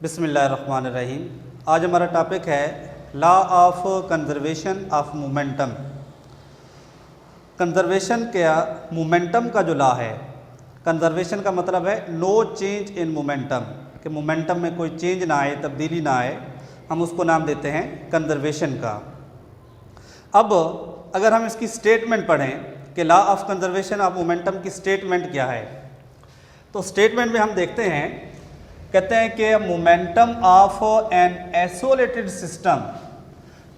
बिस्मिल्लाहिर्रहमानिर्रहीम। आज हमारा टॉपिक है law of conservation of momentum. Conservation क्या मोमेंटम का जो लॉ है, कंजर्वेशन का मतलब है नो चेंज इन मोमेंटम, कि मोमेंटम में कोई चेंज ना आए, तब्दीली ना आए, हम उसको नाम देते हैं कंजर्वेशन का। अब अगर हम इसकी स्टेटमेंट पढ़ें कि law of conservation of momentum की स्टेटमेंट क्या है, तो स्टेटमेंट में हम देखते हैं, कहते हैं कि momentum of an isolated system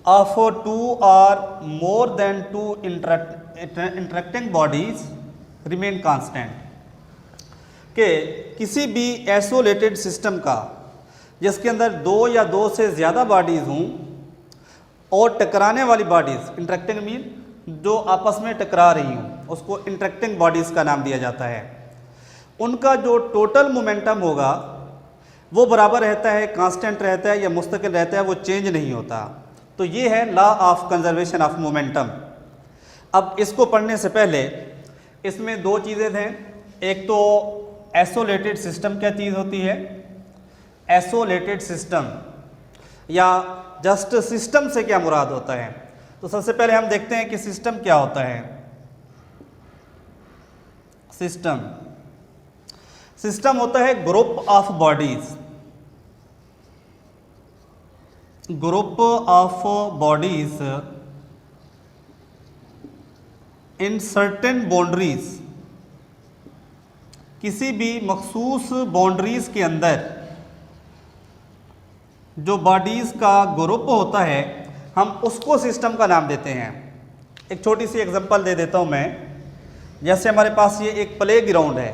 of two और more than two interacting bodies remain constant. कि किसी भी आइसोलेटेड सिस्टम का जिसके अंदर दो या दो से ज़्यादा बॉडीज़ हों और टकराने वाली बॉडीज़, इंटरेक्टिंग मीन जो आपस में टकरा रही हों, उसको इंटरेक्टिंग बॉडीज़ का नाम दिया जाता है। उनका जो टोटल मोमेंटम होगा वो बराबर रहता है, कांस्टेंट रहता है या मुस्तकिल रहता है, वो चेंज नहीं होता। तो ये है law of conservation of momentum. अब इसको पढ़ने से पहले इसमें दो चीज़ें हैं। एक तो आइसोलेटेड सिस्टम क्या चीज़ होती है, आइसोलेटेड सिस्टम या जस्ट सिस्टम से क्या मुराद होता है। तो सबसे पहले हम देखते हैं कि सिस्टम क्या होता है। सिस्टम होता है group of bodies, group of bodies in certain boundaries, किसी भी मखसूस बाउंड्रीज के अंदर जो बॉडीज का ग्रुप होता है हम उसको सिस्टम का नाम देते हैं। एक छोटी सी एग्जांपल दे देता हूं मैं। जैसे हमारे पास ये एक प्ले ग्राउंड है।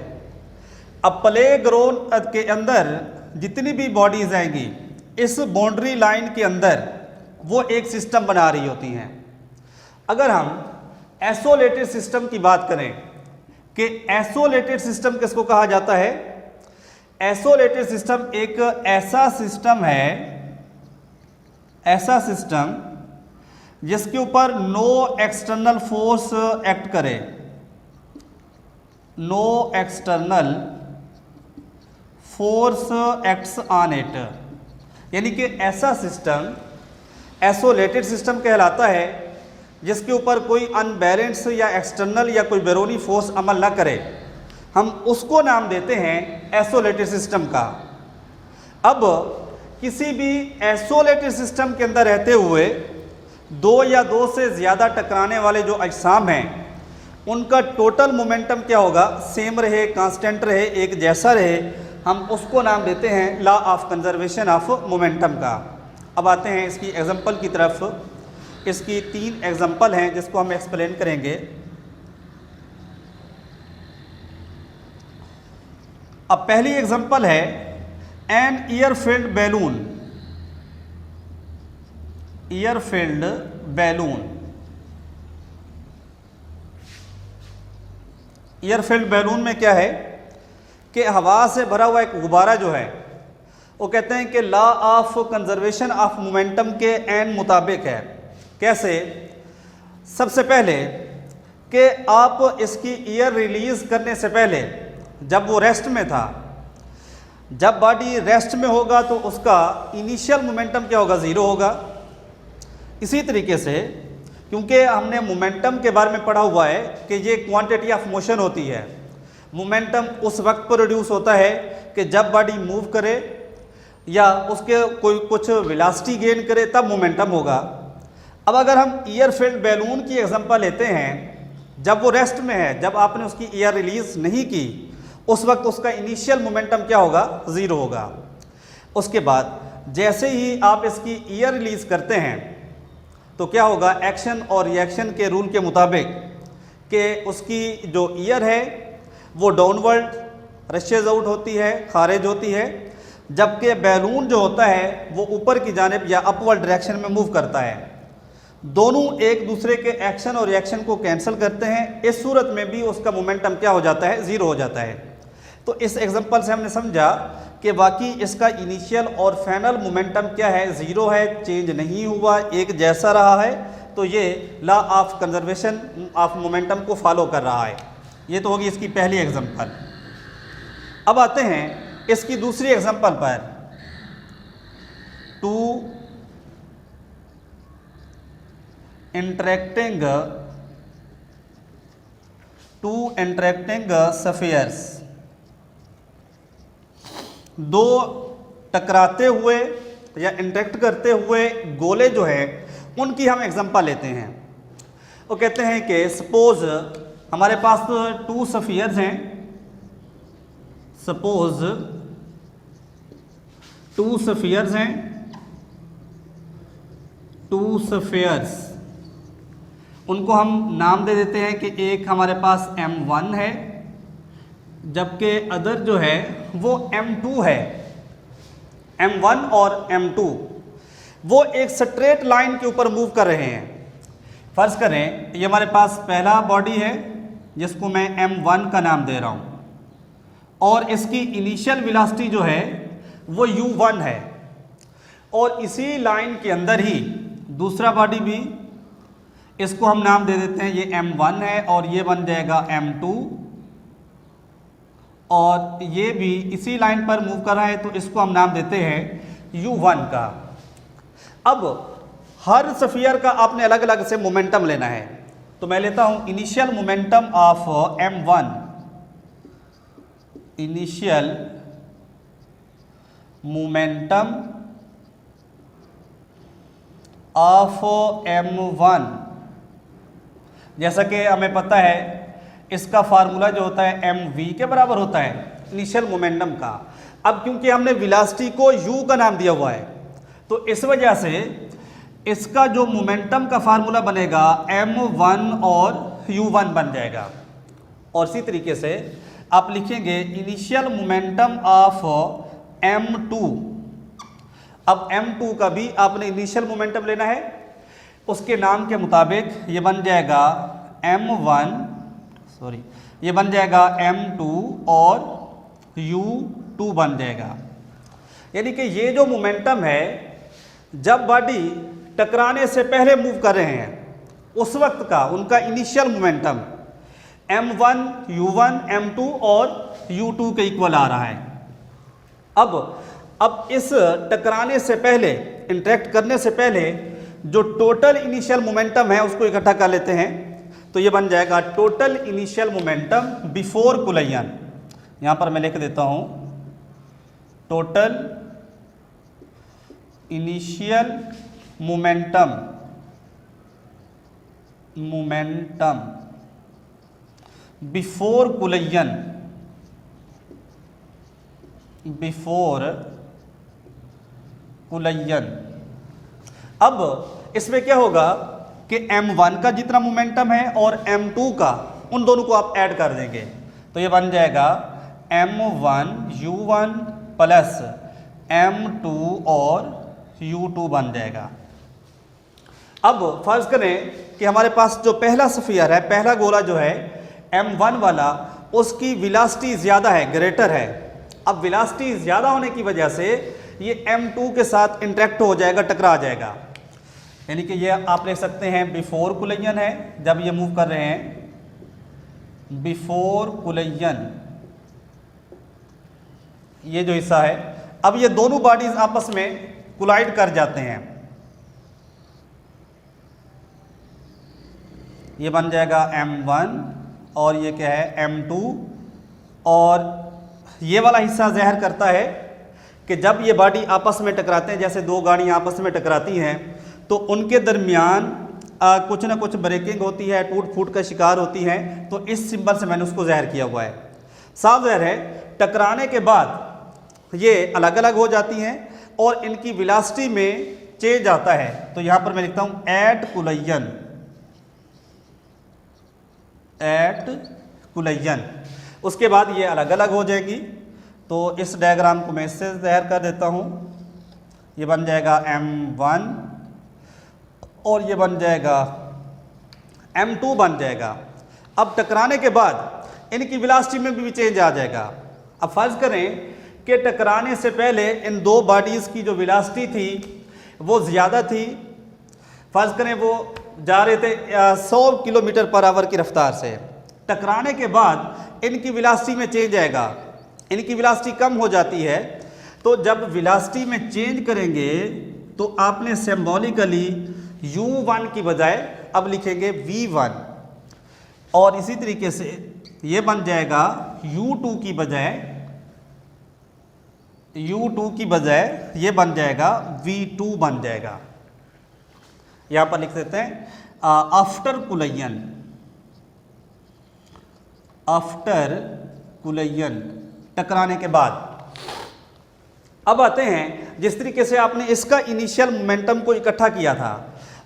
अब प्ले ग्राउंड के अंदर जितनी भी बॉडीज आएंगी इस बाउंड्री लाइन के अंदर वो एक सिस्टम बना रही होती हैं। अगर हम आइसोलेटेड सिस्टम की बात करें कि आइसोलेटेड सिस्टम किसको कहा जाता है, आइसोलेटेड सिस्टम एक ऐसा सिस्टम है, ऐसा सिस्टम जिसके ऊपर नो एक्सटर्नल फोर्स एक्ट करे, no external force acts on it. यानी कि ऐसा सिस्टम आइसोलेटेड सिस्टम कहलाता है जिसके ऊपर कोई अनबैलेंस या एक्सटर्नल या कोई बैरूनी फोर्स अमल ना करे, हम उसको नाम देते हैं आइसोलेटेड सिस्टम का। अब किसी भी आइसोलेटेड सिस्टम के अंदर रहते हुए दो या दो से ज़्यादा टकराने वाले जो अजसाम हैं उनका टोटल मोमेंटम क्या होगा, सेम रहे, कांस्टेंट रहे, एक जैसा रहे, हम उसको नाम देते हैं law of conservation of momentum का। अब आते हैं इसकी एग्जांपल की तरफ। इसकी तीन एग्जांपल हैं जिसको हम एक्सप्लेन करेंगे। अब पहली एग्जांपल है an air filled balloon. Air filled balloon, air filled balloon में क्या है कि हवा से भरा हुआ एक गुब्बारा जो है वो कहते हैं कि law of conservation of momentum के एन मुताबिक है। कैसे? सबसे पहले कि आप इसकी ईयर रिलीज करने से पहले जब वो रेस्ट में था, जब बॉडी रेस्ट में होगा तो उसका इनिशियल मोमेंटम क्या होगा, ज़ीरो होगा। इसी तरीके से क्योंकि हमने मोमेंटम के बारे में पढ़ा हुआ है कि ये क्वांटिटी ऑफ मोशन होती है, मोमेंटम उस वक्त प्रोड्यूस होता है कि जब बॉडी मूव करे या उसके कोई कुछ वेलोसिटी गेन करे तब मोमेंटम होगा। अब अगर हम ईयर फिल्ड बैलून की एग्जांपल लेते हैं, जब वो रेस्ट में है, जब आपने उसकी ईयर रिलीज नहीं की, उस वक्त उसका इनिशियल मोमेंटम क्या होगा, ज़ीरो होगा। उसके बाद जैसे ही आप इसकी ईयर रिलीज करते हैं तो क्या होगा, एक्शन और रिएक्शन के रूल के मुताबिक कि उसकी जो ईयर है वो डाउनवर्ड रशेज आउट होती है, खारिज होती है, जबकि बैलून जो होता है वो ऊपर की जानिब या अपवर्ड डायरेक्शन में मूव करता है। दोनों एक दूसरे के एक्शन और रिएक्शन को कैंसिल करते हैं। इस सूरत में भी उसका मोमेंटम क्या हो जाता है, ज़ीरो हो जाता है। तो इस एग्जांपल से हमने समझा कि बाकी इसका इनिशियल और फाइनल मोमेंटम क्या है, ज़ीरो है, चेंज नहीं हुआ, एक जैसा रहा है। तो ये law of conservation of momentum को फॉलो कर रहा है। ये तो होगी इसकी पहली एग्जांपल। अब आते हैं इसकी दूसरी एग्जांपल पर। टू इंटरेक्टिंग स्फीयर्स, दो टकराते हुए या इंटरेक्ट करते हुए गोले जो है उनकी हम एग्जांपल लेते हैं। वो कहते हैं कि सपोज हमारे पास टू स्फीयर्स हैं, सपोज टू स्फीयर्स हैं, टू स्फीयर्स, उनको हम नाम दे देते हैं कि एक हमारे पास M1 है जबकि अदर जो है वो M2 है। M1 और M2 वो एक स्ट्रेट लाइन के ऊपर मूव कर रहे हैं। फर्ज करें ये हमारे पास पहला बॉडी है जिसको मैं M1 का नाम दे रहा हूं और इसकी इनिशियल वेलोसिटी जो है वो U1 है, और इसी लाइन के अंदर ही दूसरा बॉडी भी, इसको हम नाम दे देते हैं ये M1 है और ये बन जाएगा M2, और ये भी इसी लाइन पर मूव कर रहा है तो इसको हम नाम देते हैं U1 का। अब हर स्फीयर का आपने अलग अलग से मोमेंटम लेना है, तो मैं लेता हूं initial momentum of M1, initial momentum of M1। जैसा कि हमें पता है इसका फार्मूला जो होता है mv के बराबर होता है इनिशियल मोमेंटम का। अब क्योंकि हमने वेलोसिटी को u का नाम दिया हुआ है तो इस वजह से इसका जो मोमेंटम का फार्मूला बनेगा m1 और u1 बन जाएगा। और इसी तरीके से आप लिखेंगे इनिशियल मोमेंटम ऑफ m2। अब m2 का भी आपने इनिशियल मोमेंटम लेना है, उसके नाम के मुताबिक ये बन जाएगा ये बन जाएगा m2 और u2 बन जाएगा। यानी कि ये जो मोमेंटम है जब बॉडी टकराने से पहले मूव कर रहे हैं उस वक्त का उनका initial momentum m1, u1, m2 और u2 के इक्वल आ रहा है। अब इस टकराने से पहले, इंटरेक्ट करने से पहले जो टोटल इनिशियल मोमेंटम है उसको इकट्ठा कर लेते हैं, तो ये बन जाएगा total initial momentum before collision. यहां पर मैं लिख देता हूं total initial momentum before collision, अब इसमें क्या होगा कि m1 का जितना मोमेंटम है और m2 का, उन दोनों को आप ऐड कर देंगे तो ये बन जाएगा m1 u1 प्लस m2 और u2 बन जाएगा। अब फर्ज करें कि हमारे पास जो पहला स्फीयर है, पहला गोला जो है m1 वाला, उसकी वेलोसिटी ज़्यादा है, ग्रेटर है। अब वेलोसिटी ज़्यादा होने की वजह से ये m2 के साथ इंटरेक्ट हो जाएगा, टकरा जाएगा। यानी कि ये आप लिख सकते हैं बिफोर कोलिजन है, जब ये मूव कर रहे हैं बिफोर कोलिजन, ये जो हिस्सा है। अब ये दोनों बॉडीज आपस में कोलाइड कर जाते हैं, ये बन जाएगा m1 और ये क्या है m2, और ये वाला हिस्सा ज़ाहिर करता है कि जब ये बॉडी आपस में टकराते हैं, जैसे दो गाड़ियाँ आपस में टकराती हैं तो उनके दरमियान कुछ ना कुछ ब्रेकिंग होती है, टूट फूट का शिकार होती हैं, तो इस सिंबल से मैंने उसको ज़ाहिर किया हुआ है। साफ ज़ाहिर है टकराने के बाद ये अलग अलग हो जाती हैं और इनकी वेलोसिटी में चेंज आता है। तो यहाँ पर मैं लिखता हूँ एट कोलिजन, उसके बाद ये अलग अलग हो जाएगी। तो इस डायग्राम को मैं इससे ज़ाहिर कर देता हूँ, ये बन जाएगा m1 और ये बन जाएगा m2 बन जाएगा। अब टकराने के बाद इनकी वेलोसिटी में भी चेंज आ जाएगा। अब फर्ज करें कि टकराने से पहले इन दो बॉडीज़ की जो वेलोसिटी थी वो ज़्यादा थी, फर्ज करें वो जा रहे थे 100 किलोमीटर पर आवर की रफ्तार से। टकराने के बाद इनकी वेलोसिटी में चेंज आएगा, इनकी वेलोसिटी कम हो जाती है। तो जब वेलोसिटी में चेंज करेंगे तो आपने सिंबॉलिकली u1 की बजाय अब लिखेंगे v1, और इसी तरीके से ये बन जाएगा u2 की बजाय ये बन जाएगा v2 बन जाएगा। यहां पर लिख देते हैं आफ्टर कुलयन, टकराने के बाद। अब आते हैं, जिस तरीके से आपने इसका इनिशियल मोमेंटम को इकट्ठा किया था,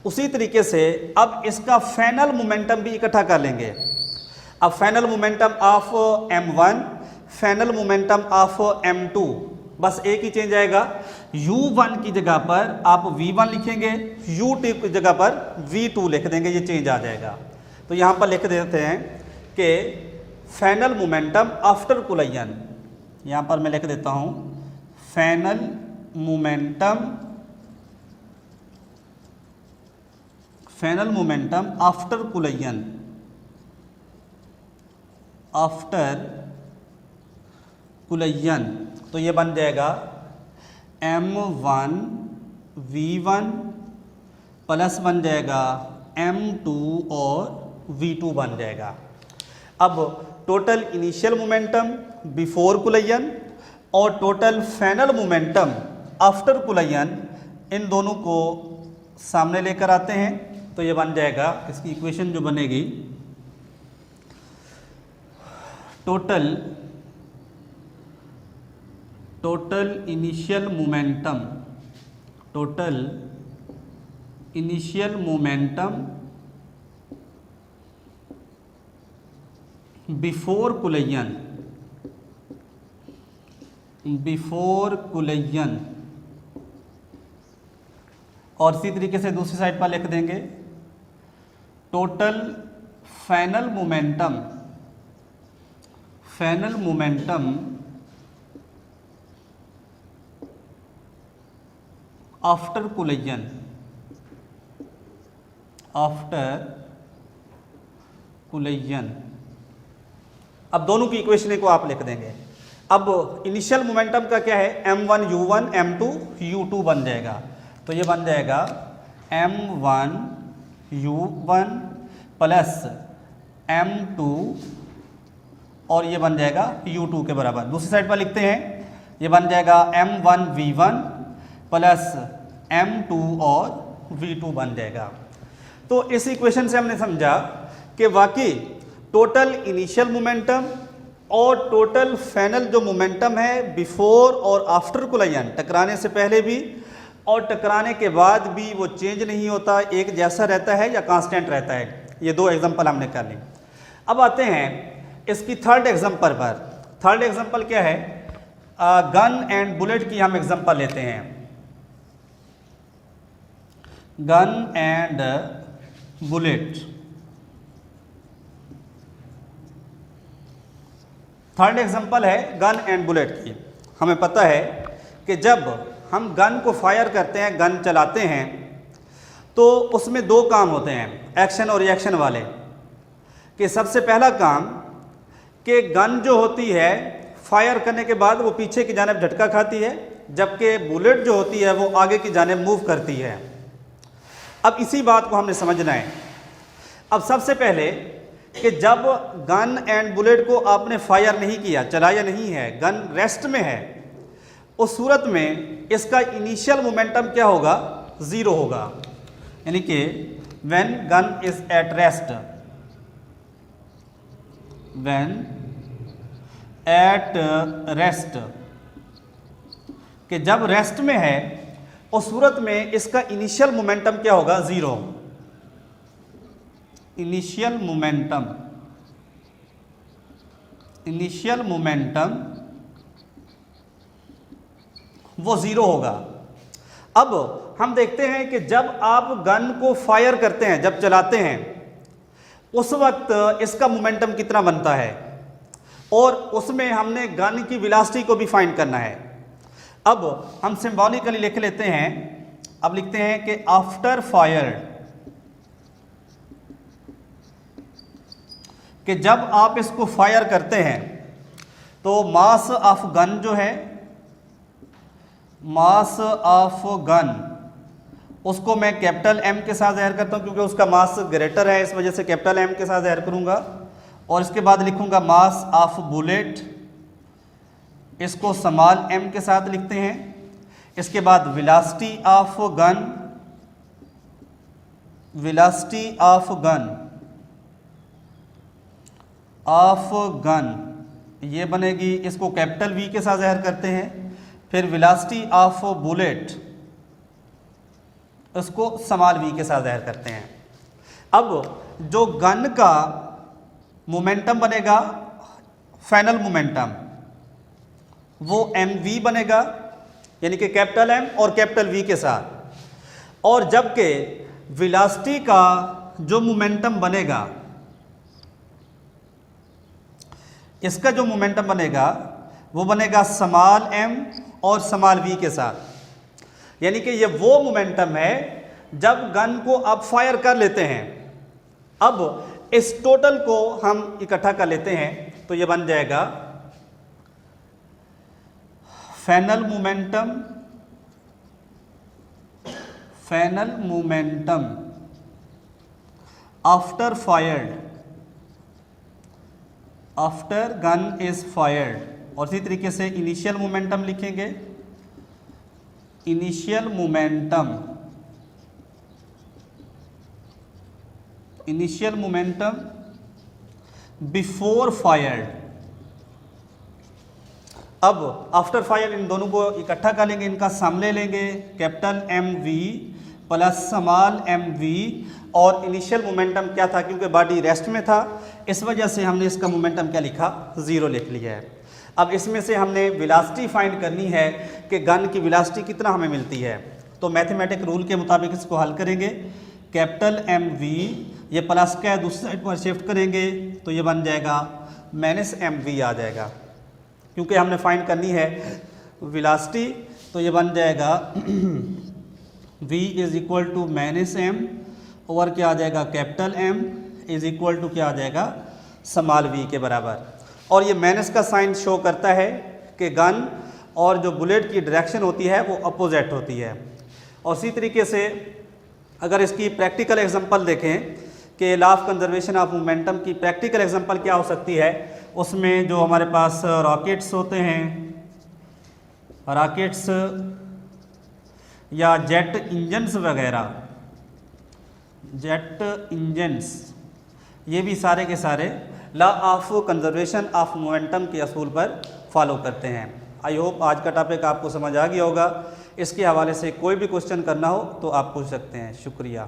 उसी तरीके से अब इसका फाइनल मोमेंटम भी इकट्ठा कर लेंगे। अब final momentum of m1, final momentum of m2, बस एक ही चेंज आएगा। u1 की जगह पर आप v1 लिखेंगे, u2 की जगह पर v2 लिख देंगे, ये चेंज आ जाएगा। तो यहाँ पर लिख देते हैं कि फाइनल मोमेंटम आफ्टर कुलयन, यहाँ पर मैं लिख देता हूँ फाइनल मोमेंटम आफ्टर कुलयन, तो ये बन जाएगा m1 v1 प्लस बन जाएगा m2 और v2 बन जाएगा। अब टोटल इनिशियल मोमेंटम बिफोर कुलयन और टोटल फाइनल मोमेंटम आफ्टर कुलयन, इन दोनों को सामने लेकर आते हैं, तो ये बन जाएगा, इसकी इक्वेशन जो बनेगी, टोटल इनिशियल मोमेंटम बिफोर कुलयन, और इसी तरीके से दूसरी साइड पर लिख देंगे टोटल फाइनल मोमेंटम आफ्टर कुलयन। अब दोनों की इक्वेशन को आप लिख देंगे। अब इनिशियल मोमेंटम का क्या है, m1 u1 m2 u2 बन जाएगा, तो ये बन जाएगा m1 u1 प्लस m2 और ये बन जाएगा u2 के बराबर। दूसरी साइड पर लिखते हैं, ये बन जाएगा m1 v1 प्लस m2 और v2 बन जाएगा। तो इस इक्वेशन से हमने समझा कि वाकई टोटल इनिशियल मोमेंटम और टोटल फाइनल जो मोमेंटम है बिफोर और आफ्टर कुलयन, टकराने से पहले भी और टकराने के बाद भी वो चेंज नहीं होता, एक जैसा रहता है या कांस्टेंट रहता है। ये दो एग्जांपल हमने कर ली। अब आते हैं इसकी थर्ड एग्जांपल पर। थर्ड एग्जांपल क्या है, गन एंड बुलेट की हम एग्जांपल लेते हैं। Gun and bullet, third example है गन एंड बुलेट की। हमें पता है कि जब हम गन को फायर करते हैं, गन चलाते हैं, तो उसमें दो काम होते हैं, एक्शन और रिएक्शन वाले। कि सबसे पहला काम कि गन जो होती है फायर करने के बाद वो पीछे की जानिब झटका खाती है, जबकि बुलेट जो होती है वो आगे की जानिब मूव करती है। अब इसी बात को हमने समझना है। अब सबसे पहले कि जब गन एंड बुलेट को आपने फायर नहीं किया, चलाया नहीं है, गन रेस्ट में है, उस सूरत में इसका इनिशियल मोमेंटम क्या होगा, ज़ीरो होगा। यानी कि when gun is at rest, when at rest, कि जब रेस्ट में है उस सूरत में इसका इनिशियल मोमेंटम क्या होगा, ज़ीरो। इनिशियल मोमेंटम वो ज़ीरो होगा। अब हम देखते हैं कि जब आप गन को फायर करते हैं, जब चलाते हैं, उस वक्त इसका मोमेंटम कितना बनता है, और उसमें हमने गन की वेलोसिटी को भी फाइंड करना है। अब हम सिंबॉलिकली लिख लेते हैं। अब लिखते हैं कि आफ्टर फायर, कि जब आप इसको फायर करते हैं तो मास ऑफ गन जो है, मास ऑफ गन उसको मैं कैपिटल एम के साथ ज़ाहिर करता हूँ, क्योंकि उसका मास ग्रेटर है, इस वजह से कैपिटल एम के साथ ज़ाहिर करूँगा। और इसके बाद लिखूँगा मास ऑफ बुलेट, इसको स्मॉल एम के साथ लिखते हैं। इसके बाद velocity of gun, velocity of gun ये बनेगी, इसको कैपिटल वी के साथ ज़ाहिर करते हैं। फिर वेलोसिटी ऑफ बुलेट, उसको स्मॉल वी के साथ ज़ाहिर करते हैं। अब जो गन का मोमेंटम बनेगा, फाइनल मोमेंटम, वो एम वी बनेगा, यानी कि कैपिटल एम और कैपिटल वी के साथ। और जबकि वेलोसिटी का जो मोमेंटम बनेगा, इसका जो मोमेंटम बनेगा वो बनेगा स्मॉल एम और स्मॉल वी के साथ। यानी कि ये वो मोमेंटम है जब गन को आप फायर कर लेते हैं। अब इस टोटल को हम इकट्ठा कर लेते हैं तो ये बन जाएगा final momentum after fired, after gun is fired. और इसी तरीके से इनिशियल मोमेंटम लिखेंगे, इनिशियल मोमेंटम बिफोर फायर्ड। अब आफ्टर फायर इन दोनों को इकट्ठा कर लेंगे, इनका सम ले लेंगे, capital M V plus small M V. और इनिशियल मोमेंटम क्या था, क्योंकि बॉडी रेस्ट में था, इस वजह से हमने इसका मोमेंटम क्या लिखा, 0 लिख लिया है। अब इसमें से हमने वेलोसिटी फाइंड करनी है कि गन की वेलोसिटी कितना हमें मिलती है। तो मैथमेटिक रूल के मुताबिक इसको हल करेंगे। कैपिटल एम वी, ये प्लस का दूसरी साइड पर शिफ्ट करेंगे तो ये बन जाएगा माइनस एम वी आ जाएगा, क्योंकि हमने फाइंड करनी है वेलोसिटी। तो ये बन जाएगा v is equal to minus M over क्या आ जाएगा, capital M is equal to क्या आ जाएगा, स्मॉल v के बराबर। और ये माइनस का साइन शो करता है कि गन और जो बुलेट की डायरेक्शन होती है वो अपोजिट होती है। और इसी तरीके से अगर इसकी प्रैक्टिकल एग्जांपल देखें कि law of conservation of momentum की प्रैक्टिकल एग्जांपल क्या हो सकती है, उसमें जो हमारे पास रॉकेट्स होते हैं, रॉकेट्स या जेट इंजन्स वगैरह, जेट इंजन्स, ये भी सारे के सारे law of conservation of momentum के असूल पर फॉलो करते हैं। आई होप आज का टॉपिक आपको समझ आ गया होगा। इसके हवाले से कोई भी क्वेश्चन करना हो तो आप पूछ सकते हैं। शुक्रिया।